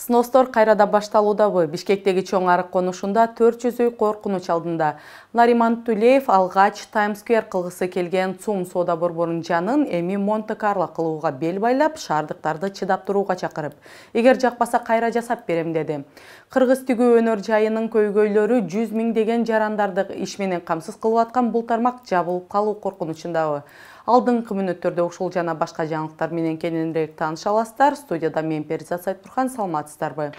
Сыноостор кайрада башталуудабы? Бишкектеги чоң арык конушунда 400 үй коркунуч алдында. Нариман Тулеев алгач Таймс-сквер кылгысы келген ЦУМ соода борборунун жанын эми Монте-Карло кылууга бел байлап, шаардыктарды чыдап турууга чакырып, эгер жакпаса кайра жасап берем деди. Кыргыз тигүү өнөр жайынын көйгөйлөрү 100 миңдеген жарандарды иш менен камсыз кылып аткан бул тармак жабылып калуу коркунучундабы? Алдыңкы мүнөттөрдө ушул жана башка жаңылыктар менен кененирээк тааныша аласыздар. Студияда мен Перизат Сайтурхан, саламатсыздарбы?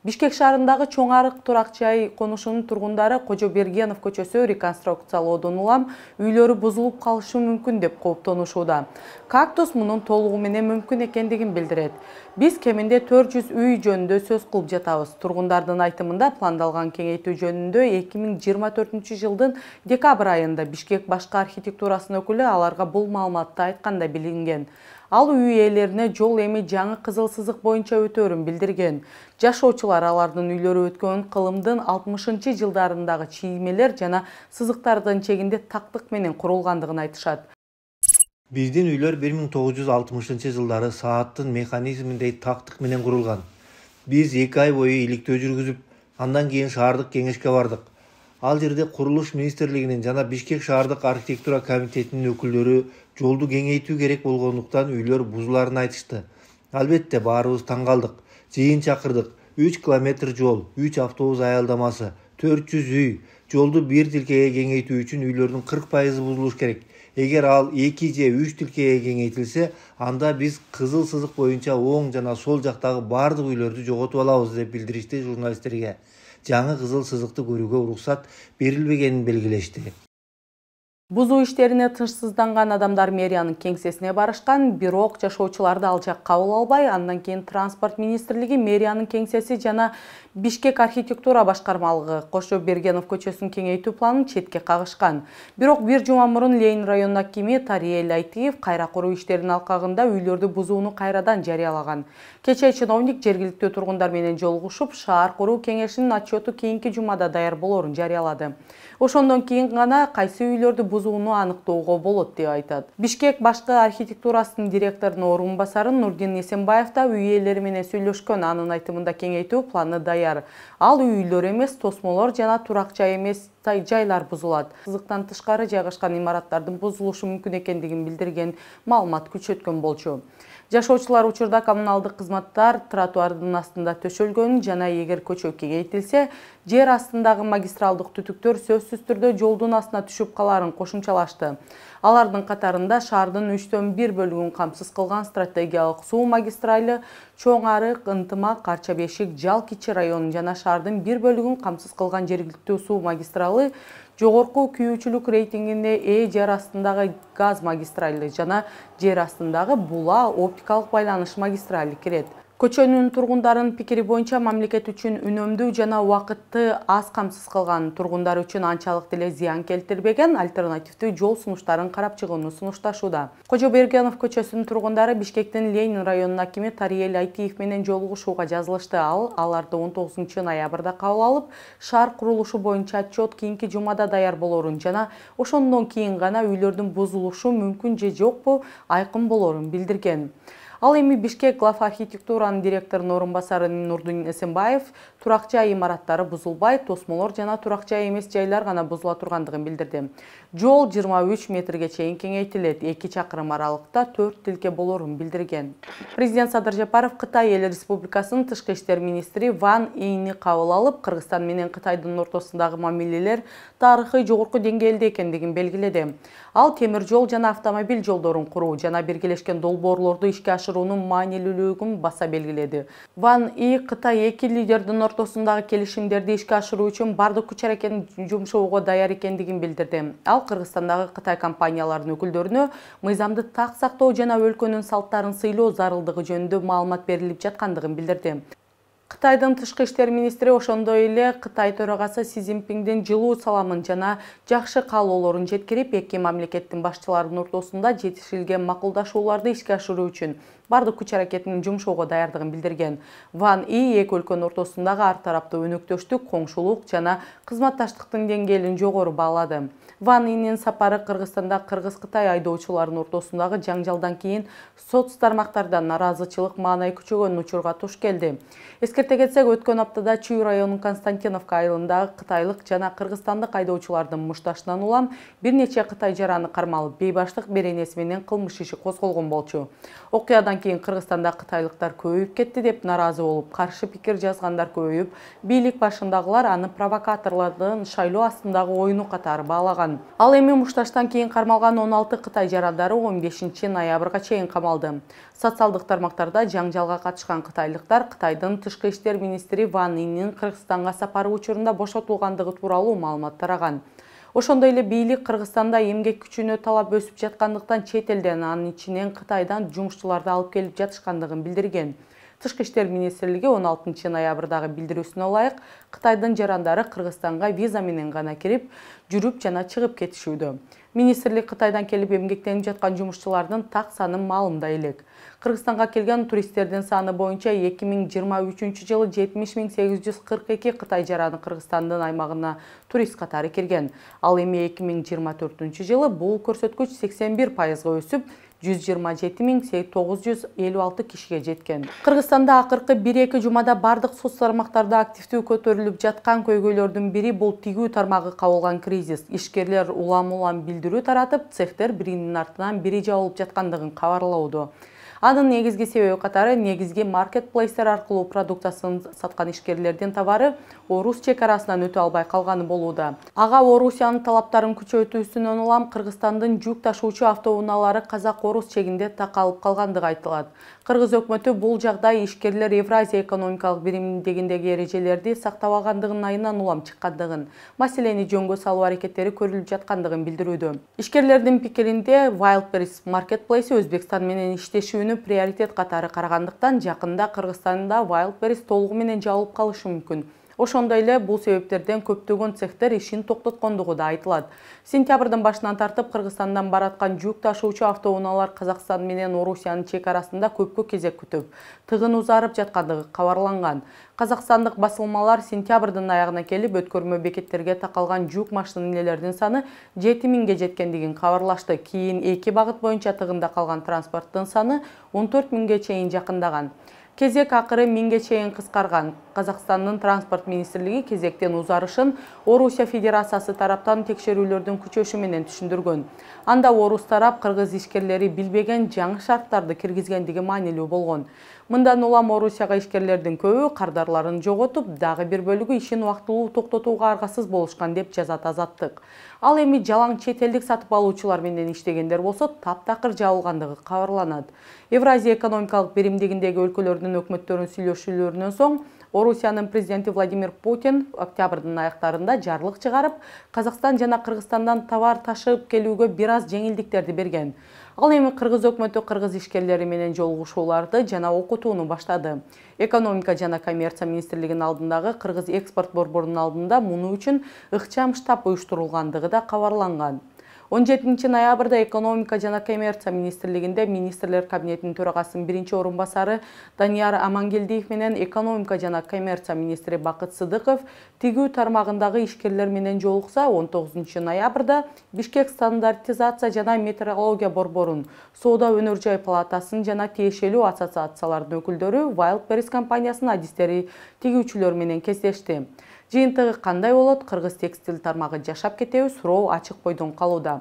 Бишкек шаарындагы чоң арык турак жай конушунун тургундары Кожобергенов көчөсү реконструкциялоодон улам үйлөрү бузулуп калышы мүмкүн деп кооптонушууда. Кактус мунун толугу менен мүмкүн экендигин билдирет. Биз кеминде 400 үй жөнүндө сөз кылып жатабыз. Тургундардын айтымында пландалган кеңейтүү жөнүндө 2024 жылдын декабрь айында Бишкек башкы архитектурасынын өкүлү аларга бул маалыматты айтканда билинген. Ал үй ээлерине жол эми жаңы кызыл сызык боюнча өтөөрүн билдирген. Жашоочулар алардын үйлөрү өткөн кылымдын 60-жылдарындагы чиймелер жана сызыктардын чегинде тактык менен курулгандыгын айтышат. Биздин үйлөр 1960-жылдары сааттын механизминдей тактык менен курулган. Биз 2 ай бою иликтөө жүргүзүп, андан кийин шаардык кеңешке бардык. Ал жерде курулуш министрлигинин жана Бишкек шаардык архитектура комитетинин өкүлдөрү жолду кеңейтүү керек болгондуктан үйлөр бузуларын айтышты. Албетте баарыбыз таң калдык. Жыйын чакырдык. 3 километр жол, 3 автобус аялдамасы, 400 үй. Жолду 1 тилкеге кеңейтүү үчүн үйлөрдүн 40% бузулуш керек. Эгер ал 2 же 3 тилкеге кеңейтилсе, анда биз кызыл сызык боюнча оң жана сол жактагы бардык үйлөрдү жоготуп алабыз деп билдиришти журналисттерге. Жаңы кызыл сызыкты көрүүгө уруксат берилбегенин белгилешти. Бузуу иштерине тынчсызданган адамдар мэриянын кеңсесине барышкан, бирок жашоочуларды ал жак кабыл албай, андан кийин транспорт министрлиги мэриянын кеңсеси жана Бишкек архитектура башкармалыгы Кожобергенов көчөсүнүн кеңейтүү планын четке кагышкан. Бирок бир жума мурун Ленин районунун акими Тариел Айтиев кайра куруу иштеринин алкагында үйлөрдү бузууну кайрадан жарыялаган. Кечээ чиновник жергиликтүү тургундар менен жолугушуп, шаар куруу кеңешинин отчету кийинки жумада даяр болоорун жарыялады. Ошондон кийин гана кайсы үйлөрдү бузууну аныктоого болот деп айтат. Бишкек башкы архитектурасынын директорунун орун басары Нурдин Эсенбаев да үй ээлери менен сүйлөшкөн. Анын айтымында кеңейтүү планы даяр. Ал үйлөр эмес, тосмолор жана турак жай эмес жайлар бузулат. Сызыктан тышкары жайгашкан имараттардын бузулушу мүмкүн экендигин билдирген маалымат күчөткөн болчу. Жашоочулар учурда коммуналдык кызматтар тротуардын астында төшөлгөнүн жана эгер көчө кеңейтилсе, жер астындагы магистралдык түтүктөр сөзсүз түрдө жолдун астына түшүп каларын кошумчалашты. Алардын катарында шаардын 1/3 бөлүгүн камсыз кылган стратегиялык суу магистрали, чоң арык, ынтымак, Арча Бешик, Жал Кичи районун жана шаардын 1 бөлүгүн камсыз кылган жергиликтүү суу магистралы, жогорку күйүүчүлүк рейтингине ээ жер астындагы газ магистрали жана жер астындагы була оптикалык байланыш магистрали кирет. Көчөнүн тургундарынын пикири боюнча мамлекет үчүн үнөмдүү жана убакытты аз камсыз кылган, тургундар үчүн анчалык деле зыян келтирбеген альтернативдүү жол сунуштарын карап чыгууну сунушташууда. Кожобергенов көчөсүнүн тургундары Бишкектин Ленин районунун акими Тариел Айтиев менен жолугушууга жазылышты. Аларды 19 ноябрда кабыл алып, шаар курулушу боюнча отчет кийинки жумада даяр болоорун жана ошондон кийин гана үйлөрдүн бузулушу мүмкүн же жокпу айкын болоорун билдирген. Ал эми Бишкек глав архитектуранын директорунун орун басары Нурдин Эсенбаев турак жай имараттары бузулбай, тосмолор жана турак жай эмес жайлар гана бузула тургандыгын билдирди. Жол 23 метрге чейин кеңейтилет, 2 чакырым аралыкта 4 тилке болоорун билдирген. Президент Садыр Жапаров Кытай Эл Республикасынын тышкы иштер министри Ван Ийни кабыл алып, Кыргызстан менен Кытайдын ортосундагы мамилелер тарыхый жогорку деңгээлде экендигин белгиледи. Ал темир жол жана автомобиль жолдорун куруу жана биргелешкен долбоорлорду ишке ашыруунун маанилүүлүгүн баса белгиледи. Ван И Кытай эки лидердин ортосундагы келишимдерди ишке ашыруу үчүн бардык күч-аракетин жумшоого даяр экендигин билдирди. Ал Кыргызстандагы Кытай компанияларынын өкүлдөрүнө мыйзамды так сактоо жана өлкөнүн салттарын сыйлоо зарылдыгы жөнүндө маалымат берилип жаткандыгын билдирди. Кытайдын тышкы иштер министри ошондой эле Кытай төрагасы Си Цзиньпиндин жылуу саламын жана жакшы каалоолорун жеткирип, эки мамлекеттин башчыларынын ортосунда жетишилген макулдашууларды ишке ашыруу үчүн бардык күч аракетинин жумшоого даярдыгын билдирген. Ван И эки өлкөнүн ортосундагы ар тараптуу өнөктөштүк, коңшулук жана кызматташтыктын деңгээлин жогору баалады. Ван Инин сапары Кыргызстанда Кыргыз-Кытай айдоочуларынын ортосундагы жаңжалдан кийин соц тармактардан нараазычылык маанай күчөгөн учурга туш келди. Эскерте кетсек, өткөн аптада Чүй районунун Константиновка айылындагы кытайлык жана кыргызстандык айдоочулардын мушташынан улам бир нече кытай жараны кармалып, бейбаштык беренеси менен кылмыш иши козголгон болчу. Окуядан кийин Кыргызстанда кытайлыктар көбөйүп кетти деп нараазы болуп, каршы пикир жазгандар көбөйүп, бийлик башындагылар аны провокаторлордун шайлоо астындагы оюну катары баалаган. Ал эми мушташтан кийин кармалган 16 кытай жарандары 15 ноябрга чейин камалды. Социалдык тармактарда жаңжалга катышкан кытайлыктар Кытайдын тышкы иштер министри Ван Инин Кыргызстанга сапары учурунда бошотулгандыгы тууралуу маалымат тараган. Ошондой эле бийлик Кыргызстанда эмгек күчүнө талап өсүп жаткандыктан чет элден, анын ичинен Кытайдан жумушчуларды алып келип жатышкандыгын билдирген. Тышкы иштер министрлиги 16 ноябрдагы билдирүүсүнө ылайык Кытайдын жарандары Кыргызстанга виза менен гана кирип, жүрүп жана чыгып кетишүүдө. Министрлик Кытайдан келип эмгектенип жаткан жумушчулардын так санын маалымдай элек. Кыргызстанга келген туристтердин саны боюнча 2023 жылы 70.842 Кытай жараны Кыргызстандын аймагына турист катары кирген. Ал эми 2024 жылы бул көрсөткүч 81% өсүп, 127.956 кишиге жеткен. Кыргызстанда акыркы 1-2 жумада бардык соц тармактарда активдүү көтөрүлүп жаткан көйгөйлөрдүн бири бул тигүү тармагы кабылган кризис. Ишкерлер улам билдирүү таратып, цехтер биринин артынан бири жабылып жаткандыгын кабарлоодо. Анын негизги себеби катары негизги маркетплейстер аркылуу продукциясын саткан ишкерлердин товары Орус чек арасынан өтө албай калганы болууда. Ага Орусиянын талаптарын күчөтүүсүнөн улам Кыргызстандын жүк ташуучу автоунаалары Казак-Орус чегинде такалып калгандыгы айтылат. Кыргыз өкмөтү бул жагдай ишкерлер Евразия экономикалык биримдигиндеги эрежелерди сактабагандыгын айынан улам чыккандыгын, маселени жөнгө салуу аракеттери көрүлүп жаткандыгын билдирүүдө. Ишкерлердин пикиринде Wildberries маркетплейси Өзбекстан менен иштешүүнү приоритет катары карагандыктан жакында Кыргызстанда Wildberries толугу менен жабылып калышы мүмкүн. Ошондой эле бул себептерден көптөгөн цехтер ишин токтоткондугу да айтылат. Сентябрдын башынан тартып Кыргызстандан бараткан жүк ташуучу автоунаалар Казакстан менен Орусиянын чек арасында көпкө кезек күтүп, тыгын узарып жаткандыгы кабарланган. Казакстандык басылмалар сентябрдын аягына келип өткөрмө бекеттерге такалган жүк машинелердин саны 7000ге жеткендигин кабарлашты. Кийин эки багыт боюнча тыгында калган транспорттун саны 14000ге чейин жакындаган. Кезек акыры 1000ге чейин кыскарган. Казакстандын транспорт министрлиги кезектен узарышын Орусия Федерациясы тараптан текшерүүлөрдүн күчөшү менен түшүндүргөн. Анда Орус тарап кыргыз ишкерлери билбеген жаңы шарттарды киргизгендиги маанилүү болгон. Мындан улам Орусияга ишкерлердин көбү кардарларын жоготуп, дагы бир бөлүгү ишин убактылуу токтотууга аргасыз болушкан деп жазат Азаттык. Ал эми жалаң чет элдик сатып алуучулар менен иштегендер болсо таптакыр жабылгандыгы кабарланат. Евразия экономикалык биримдигиндеги өлкөлөрдүн өкмөттөрүнүн сүйлөшүүлөрүнөн соң Орусиянын президенти Владимир Путин октябрдын аяктарында жарлык чыгарып, Казакстан жана Кыргызстандан товар ташып келүүгө бир аз жеңилдиктерди берген. Ал эми кыргыз өкмөтү кыргыз ишкерлери менен жолугушууларды жана окутууну баштады. Экономика жана коммерция министрлигинин алдындагы Кыргыз экспорт борборунун алдында муну үчүн ыкчам штаб уюштурулгандыгы да кабарланган. 17 ноябрда экономика жана коммерция министрлигинде министрлер кабинетинин төрагасынын биринчи орун басары Данияр Амангелдиев менен экономика жана коммерция министри Бакыт Сыдыков тигүү тармагындагы ишкерлер менен жолукса, 19 ноябрда Бишкек стандартизация жана метрология борборун, Соода өнөр-жай палатасын жана тиешелүү ассоциациялардын өкүлдөрү Wildberries компаниясынын адистери тигүүчүлөр менен кездешти. Жыйынтыгы кандай болот? Кыргыз текстил тармагы жашап кетеби? Суроо ачык бойдон калууда.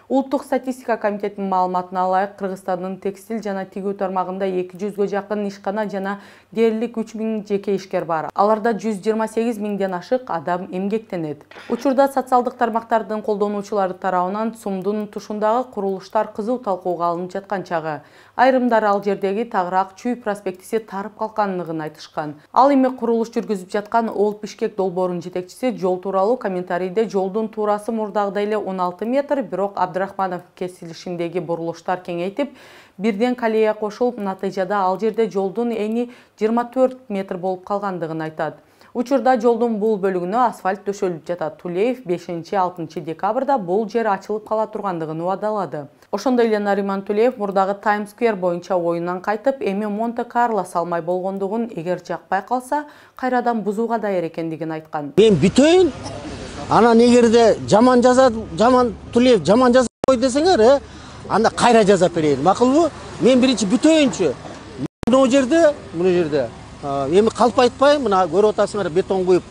Улуттук статистика комитетинин маалыматына ылайык, Кыргызстандын текстил жана тигүү тармагында 200ге жакын ишкана жана дээрлик 3000 жеке ишкер бар. Аларда 128 миңден ашык адам эмгектенет. Учурда социалдык тармактардын колдонуучулары тарабынан сумдун тушундагы курулуштар кызуу талкууга алынып жаткан чагы. Айрымдары ал жердеги тагыраак Чүй проспектиси тарып калгандыгын айтышкан. Ал эми курулуш жүргүзүп жаткан Олд Бишкек долбоорунун жетекчиси жол тууралуу комментарийде жолдун туурасы мурдагыдай эле 16 метр, бирок Абдрахманов кесилишиндеги бурулуштар кеңейтип, бирден колея кошулуп, натыйжада ал жерде жолдун эни 24 метр болуп калгандыгын айтат. Учурда жолдун бул бөлүгүнө асфальт төшөлүп жатат. Тулеев 5-6 декабрда бул жер ачылып кала тургандыгын убадалады. Ошондой эле Нариман Тулеев мурдагы Times Square боюнча оюндан кайтып, эми Монте-Карло салмай болгондугун, эгер жакпай калса, кайрадан бузууга даяр экендигин айткан. Мен бүтөйүн, анан эгерде жаман Тулеев жаман жаза кой десеңер, анда кайра жазап берейин. Макулбу? Мен биринчи бүтөйүнчү. Мына жерде эми калп айтпайм, мына көрүп атасыңар, бетон куюп,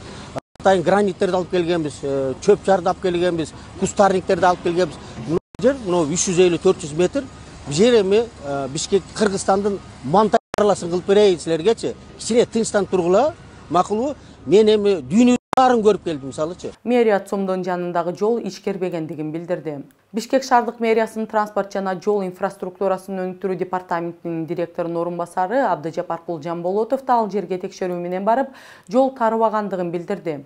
атайын граниттерди алып келгенбиз, чөп жарды алып келгенбиз, кустарниктерди алып келгенбиз. Мына 350-400 метр. Бул жер эми Бишкек Кыргызстандын Монте-Карлосын кылып берейин силергечи. Кичине тынчтан тургула, макулбу? Мен эми дүйнөнүн баарын көрүп келдим, мисалычы. Мэрия ЦУМдун жанындагы жол ишкербегендигин билдирди. Бишкек шаардык мэриясынын транспорт жана жол инфраструктурасын өнүктүрүү департаментинин директорунун орун басары Абдыжапаркул Жамболотов да ал жерге текшерүү менен барып, жол тарыбагандыгын билдирди.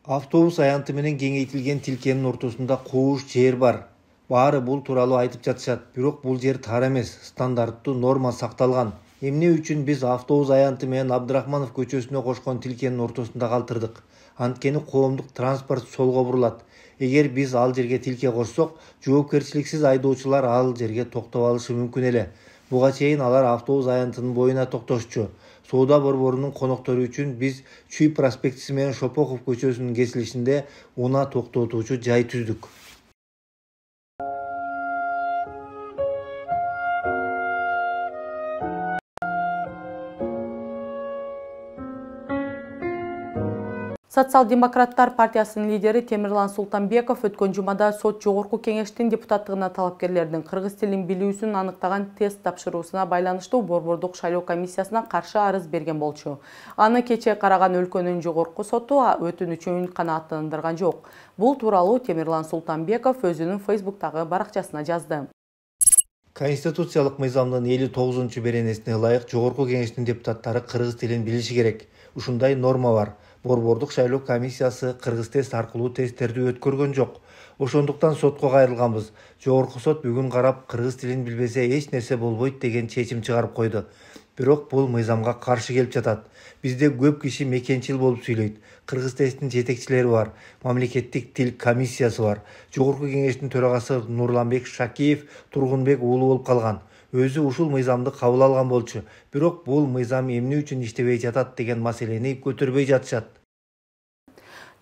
Автобус аянты менен кеңейтилген тилкенин ортосунда кууш жер бар. Баары бул тууралуу айтып жатышат. Бирок бул жер тар эмес, стандарттуу норма сакталган. Эмне үчүн биз автобус аянты менен Абдрахманов көчөсүнө кошкон тилкенин ортосунда калтырдык? Анткени коомдук транспорт солго бурулат. Эгер биз ал жерге тилке кошсок, жоопкерчиликсиз айдоочулар ал жерге токтоп алышы мүмкүн эле. Буга чейин алар автобус аянтынын боюна токтошчу. Соода борборунун коноктору үчүн биз Чүй проспектиси менен Шопохов көчөсүнүн кесилишинде унаа токтотуучу жай түздүк. Социал-демократтар партиясынын лидери Темирлан Султанбеков өткөн жумада сот жогорку кеңештин депутаттыгына талапкерлердин кыргыз тилин билүүсүн аныктаган тест тапшыруусуна байланыштуу борбордук шайлоо комиссиясына каршы арыз берген болчу. Аны кече караган өлкөнүн жогорку соту өтүнүчүн канааттандырган жок. Бул тууралуу Темирлан Султанбеков өзүнүн Фейсбуктагы баракчасына жазды. Конституциялык мыйзамдын 59 беренесине ылайык жогорку кеңештин депутаттары кыргыз тилин билиши керек. Ушундай норма бар. Борбордук шайлоо комиссиясы кыргыз тест аркылуу тесттерди өткөргөн жок. Ошондуктан сотко кайрылганбыз. Жогорку сот бүгүн карап кыргыз тилин билбесе эч нерсе болбойт деген чечим чыгарып койду. Бирок бул мыйзамга каршы келип жатат. Бизде көп киши мекенчил болуп сүйлөйт. Кыргыз тесттин жетекчилери бар, мамлекеттик тил комиссиясы бар. Жогорку кеңештин төрагасы Нурланбек Шакиев Тургунбек уулу болуп калган. Өзү ушул мыйзамды кабыл алган болчу. Бирок бул мыйзам эмне үчүн иштебей жатат деген маселени көтөрбөй жатышат.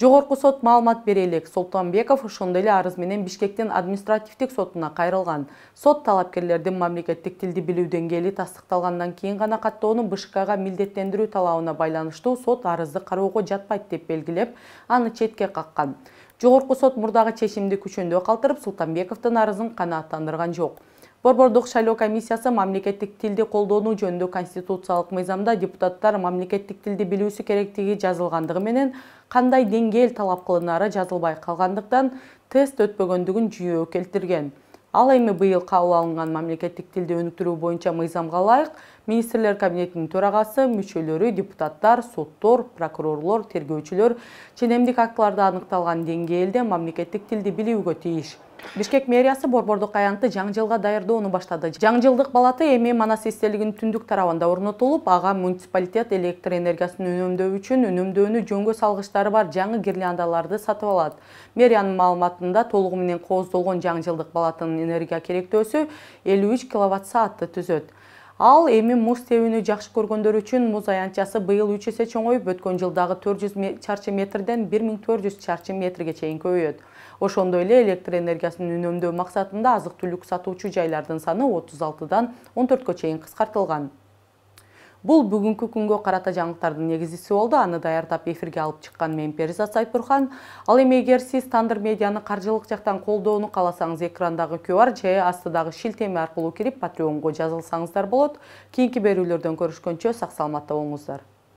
Жогорку сот маалымат бере элек. Султанбеков ошондой эле арыз менен Бишкектин административдик сотуна кайрылган. Сот талапкерлердин мамлекеттик тилди билүү деңгээли тастыкталгандан кийин гана каттоону БШКга милдеттендирүү талабына байланыштуу сот арызды кароого жатпайт деп белгилеп, аны четке каккан. Жогорку сот мурдагы чечимди күчүндө калтырып, Султанбековдун арызын канааттандырган жок. Борбордук шайлоо комиссиясы мамлекеттик тилди колдонуу жөнүндө конституциялык мыйзамда депутаттар мамлекеттик тилди билүүсү керектиги жазылгандыгы менен кандай деңгээл талап кылынары жазылбай калгандыктан тест өтпөгөндүгүн жүйөө келтирген. Ал эми быйыл кабыл алынган мамлекеттик тилди өнүктүрүү боюнча мыйзамга ылайык министрлер кабинетинин төрагасы, мүчөлөрү, депутаттар, соттор, прокурорлор, тергөөчүлөр ченемдик актыларда аныкталган деңгээлде мамлекеттик тилди билүүгө тийиш. Бишкек мэриясы борбордук аянтты жаңы жылга даярдоону баштады. Жаңы жылдык балаты эми Манас эстелигинин түндүк тарабында орнотулуп, ага муниципалитет электр энергиясын үнөмдөө үчүн үнөмдөөнү жөнгө салгычтары бар жаңы гирляндаларды сатып алат. Мэриянын маалыматында толугу менен кооздолгон жаңы жылдык балатынын энергия керектөөсү 53 киловатт-саатты түзөт. Ал эми муз тебүүнү жакшы көргөндөр үчүн муз аянтчасы быйыл 3 эсе чоңоюп, өткөн жылдагы 400 чарчы метрден 1400 чарчы метрге чейин көбөйөт. Ошондой эле электр энергиясын үнөмдөө максатында азык-түлүк сатуучу жайлардын саны 36дан 14кө чейин кыскартылган. Бул бүгүнкү күнгө карата жаңылыктардын негизгиси болду. Аны даярдап эфирге алып чыккан мен Перизат Сайпурхан. Ал эми эгер сиз Тандыр медианы каржылык жактан колдоону кааласаңыз, экрандагы QR же астыдагы шилтеме аркылуу кирип Patreonго жазылсаңыздар болот. Кийинки берүүлөрдөн көрүшкөнчө сак саламатта болуңуздар.